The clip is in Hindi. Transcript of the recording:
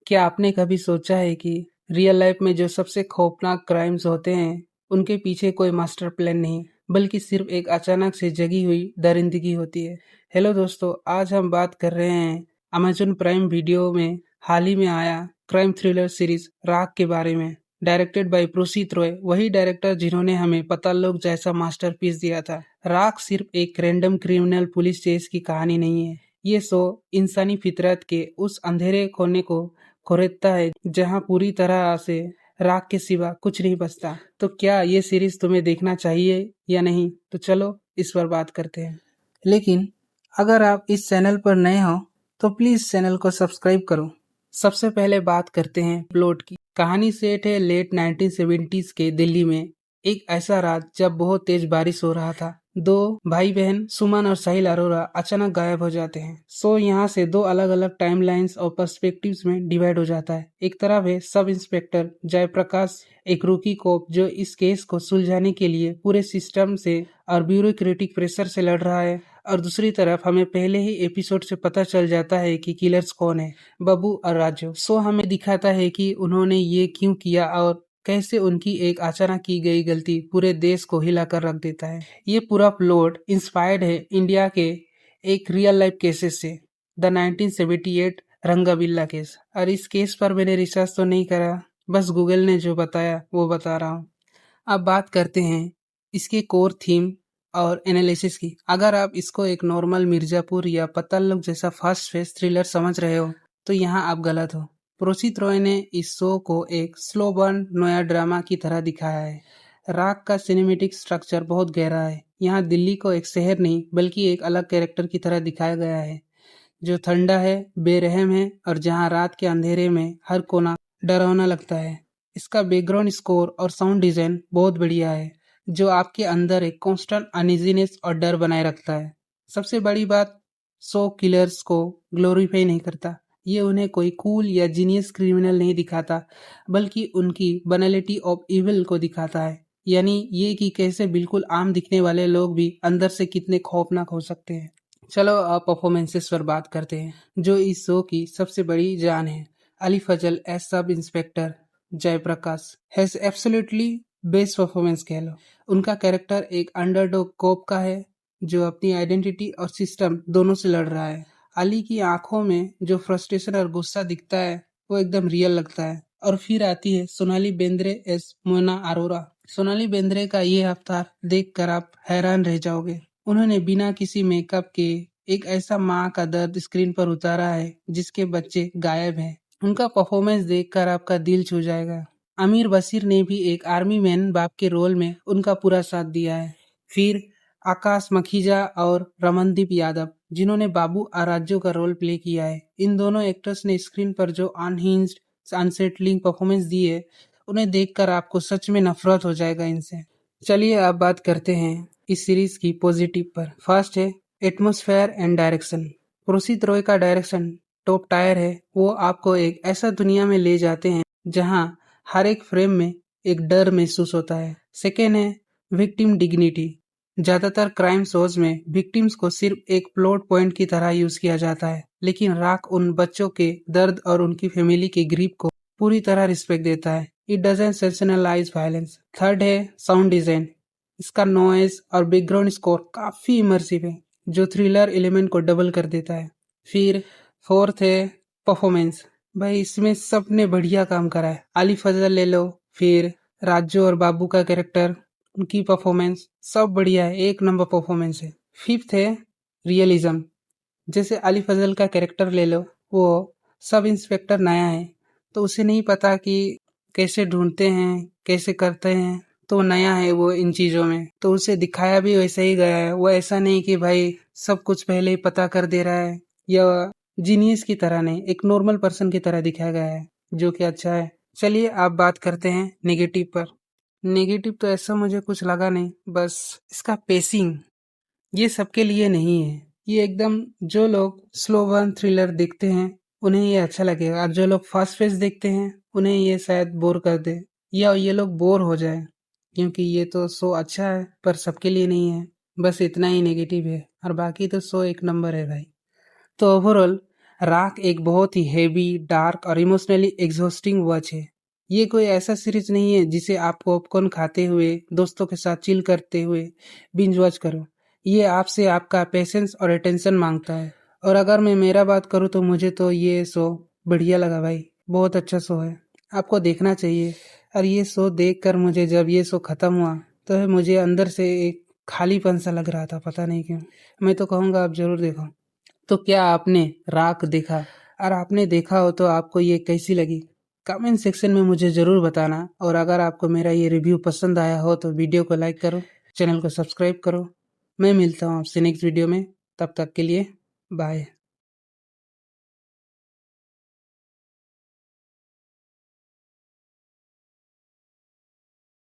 क्या आपने कभी सोचा है कि रियल लाइफ में जो सबसे खौफनाक क्राइम्स होते हैं, उनके पीछे कोई मास्टर प्लान नहीं, बल्कि सिर्फ एक अचानक से जगी हुई दरिंदगी होती है। हेलो दोस्तों, आज हम बात कर रहे हैं अमेजन प्राइम वीडियो में हाल ही में आया क्राइम थ्रिलर सीरीज राख के बारे में। डायरेक्टेड बाय प्रोसीत रॉय, वही डायरेक्टर जिन्होंने हमें पताल लोक जैसा मास्टरपीस दिया था। राख सिर्फ एक रैंडम क्रिमिनल पुलिस चेस की कहानी नहीं है। ये शो इंसानी फितरत के उस अंधेरे कोने को खोदता है जहां पूरी तरह से राख के सिवा कुछ नहीं बचता। तो क्या ये सीरीज तुम्हें देखना चाहिए या नहीं? तो चलो इस पर बात करते हैं। लेकिन अगर आप इस चैनल पर नए हो तो प्लीज चैनल को सब्सक्राइब करो। सबसे पहले बात करते हैं प्लॉट की। कहानी सेट है लेट 1970s के दिल्ली में। एक ऐसा रात जब बहुत तेज बारिश हो रहा था। दो भाई बहन सुमन और साहिल अरोरा अचानक गायब हो जाते हैं। सो यहाँ से दो अलग अलग टाइमलाइंस और पर्सपेक्टिव्स में डिवाइड हो जाता है। एक तरफ है सब इंस्पेक्टर जयप्रकाश, एक रूकी कोप जो इस केस को सुलझाने के लिए पूरे सिस्टम से और ब्यूरोक्रेटिक प्रेशर से लड़ रहा है, और दूसरी तरफ हमें पहले ही एपिसोड से पता चल जाता है कि किलर्स कौन है, बब्बू और राजू। सो हमें दिखाता है कि उन्होंने ये क्यों किया और कैसे उनकी एक अचानक की गई गलती पूरे देश को हिलाकर रख देता है। ये पूरा प्लॉट इंस्पायर्ड है इंडिया के एक रियल लाइफ केसेस से, द 1978 रंगाबिल्ला केस। और इस केस पर मैंने रिसर्च तो नहीं करा, बस गूगल ने जो बताया वो बता रहा हूँ। अब बात करते हैं इसके कोर थीम और एनालिसिस की। अगर आप इसको एक नॉर्मल मिर्जापुर या पत्तल लोक जैसा फास्ट फेस थ्रिलर समझ रहे हो तो यहाँ आप गलत हो। प्रोसित रॉय ने इस शो को एक स्लो बर्न नया ड्रामा की तरह दिखाया है। राग का सिनेमेटिक स्ट्रक्चर बहुत गहरा है। यहाँ दिल्ली को एक शहर नहीं बल्कि एक अलग कैरेक्टर की तरह दिखाया गया है, जो ठंडा है, बेरहम है और जहाँ रात के अंधेरे में हर कोना डरावना लगता है। इसका बैकग्राउंड स्कोर और साउंड डिजाइन बहुत बढ़िया है, जो आपके अंदर एक कांस्टेंट अनइजीनेस और डर बनाए रखता है। सबसे बड़ी बात, शो किलर्स को ग्लोरीफाई नहीं करता। ये उन्हें कोई कूल या जीनियस क्रिमिनल नहीं दिखाता, बल्कि उनकी बनैलिटी ऑफ इविल को दिखाता है। यानी ये कि कैसे बिल्कुल आम दिखने वाले लोग भी अंदर से कितने खौफनाक हो सकते हैं। चलो अब परफॉर्मेंसेस पर बात करते हैं, जो इस शो की सबसे बड़ी जान है। Ali Fazal as sub inspector Jaiprakash has absolutely best performance कह लो। उनका कैरेक्टर एक अंडरडॉग कोप का है जो अपनी आइडेंटिटी और सिस्टम दोनों से लड़ रहा है। अली की आंखों में जो फ्रस्ट्रेशन और गुस्सा दिखता है वो एकदम रियल लगता है। और फिर आती है सोनाली बेंद्रे एस मोना अरोरा। सोनाली बेंद्रे का ये अवतार देखकर आप हैरान रह जाओगे। उन्होंने बिना किसी मेकअप के एक ऐसा माँ का दर्द स्क्रीन पर उतारा है जिसके बच्चे गायब हैं। उनका परफॉर्मेंस देखकर आपका दिल छू जाएगा। आमिर बशीर ने भी एक आर्मी मैन बाप के रोल में उनका पूरा साथ दिया है। फिर आकाश मखीजा और रमनदीप यादव, जिन्होंने बाबू आराज्यो का रोल प्ले किया है। इन दोनों एक्टर्स ने स्क्रीन पर जो अनहिंज्ड, अनसेटलिंग परफॉर्मेंस दी है, उन्हें देखकर आपको सच में नफरत हो जाएगा इनसे। चलिए अब बात करते हैं इस सीरीज की पॉजिटिव पर। फर्स्ट है atmosphere and direction. Prosit Roy का डायरेक्शन टॉप टायर है। वो आपको एक ऐसा दुनिया में ले जाते हैं जहां हर एक फ्रेम में एक डर महसूस होता है। सेकेंड है विक्टिम डिग्निटी। ज्यादातर क्राइम शोज में विक्टिम्स को सिर्फ एक प्लॉट पॉइंट की तरह यूज किया जाता है, लेकिन राख उन बच्चों के दर्द और उनकी फैमिली के ग्रीफ को पूरी तरह रिस्पेक्ट देता है। It doesn't sensationalise violence. Third है साउंड डिजाइन। इसका नॉइज और बैकग्राउंड स्कोर काफी इमर्सिव है, जो थ्रिलर एलिमेंट को डबल कर देता है। फिर फोर्थ है परफॉर्मेंस। भाई इसमें सबने बढ़िया काम करा है। अली फजल ले लो, फिर राजू और बाबू का कैरेक्टर, उनकी परफॉर्मेंस सब बढ़िया है, एक नंबर परफॉर्मेंस है। फिफ्थ है रियलिज्म। जैसे अली फजल का कैरेक्टर ले लो, वो सब इंस्पेक्टर नया है तो उसे नहीं पता कि कैसे ढूंढते हैं, कैसे करते हैं, तो नया है वो इन चीजों में, तो उसे दिखाया भी वैसा ही गया है। वो ऐसा नहीं कि भाई सब कुछ पहले ही पता कर दे रहा है, या जीनियस की तरह नहीं, एक नॉर्मल पर्सन की तरह दिखाया गया है, जो कि अच्छा है। चलिए आप बात करते हैं नेगेटिव पर। नेगेटिव तो ऐसा मुझे कुछ लगा नहीं, बस इसका पेसिंग ये सबके लिए नहीं है। ये एकदम जो लोग स्लो बर्न थ्रिलर देखते हैं उन्हें ये अच्छा लगेगा, और जो लोग फास्ट पेस देखते हैं उन्हें ये शायद बोर कर दे, या ये लोग बोर हो जाए, क्योंकि ये तो शो अच्छा है पर सबके लिए नहीं है। बस इतना ही नेगेटिव है, और बाकी तो शो एक नंबर है भाई। तो ओवरऑल राख एक बहुत ही हेवी, डार्क और इमोशनली एग्जॉस्टिंग वॉच है। ये कोई ऐसा सीरीज नहीं है जिसे आप पॉपकॉर्न खाते हुए, दोस्तों के साथ चिल करते हुए बिंज वॉच करो। ये आपसे आपका पेशेंस और अटेंशन मांगता है। और अगर मैं मेरा बात करूँ तो मुझे तो ये शो बढ़िया लगा भाई, बहुत अच्छा शो है, आपको देखना चाहिए। और ये शो देखकर मुझे जब ये शो खत्म हुआ तो मुझे अंदर से एक खालीपन सा लग रहा था, पता नहीं क्यों। मैं तो कहूँगा आप जरूर देखो। तो क्या आपने राख देखा? और आपने देखा हो तो आपको ये कैसी लगी? कमेंट सेक्शन में मुझे ज़रूर बताना। और अगर आपको मेरा ये रिव्यू पसंद आया हो तो वीडियो को लाइक करो, चैनल को सब्सक्राइब करो। मैं मिलता हूँ आपसे नेक्स्ट वीडियो में, तब तक के लिए बाय।